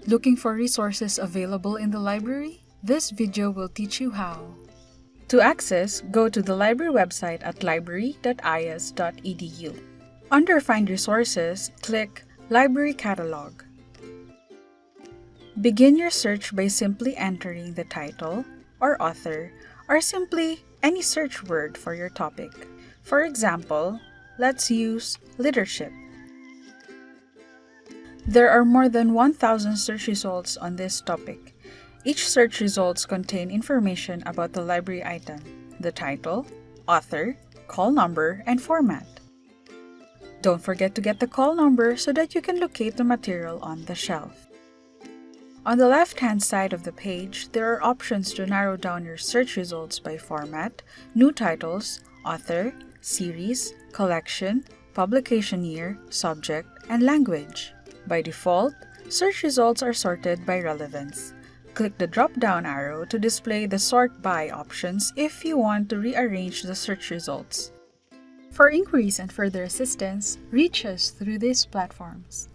Looking for resources available in the library? This video will teach you how. To access, go to the library website at library.aias.edu. Under Find Resources, click Library Catalog. Begin your search by simply entering the title or author, or simply any search word for your topic. For example, let's use leadership. There are more than 1,000 search results on this topic. Each search results contain information about the library item, the title, author, call number, and format. Don't forget to get the call number so that you can locate the material on the shelf. On the left-hand side of the page, there are options to narrow down your search results by format, new titles, author, series, collection, publication year, subject, and language. By default, search results are sorted by relevance. Click the drop-down arrow to display the Sort By options if you want to rearrange the search results. For inquiries and further assistance, reach us through these platforms.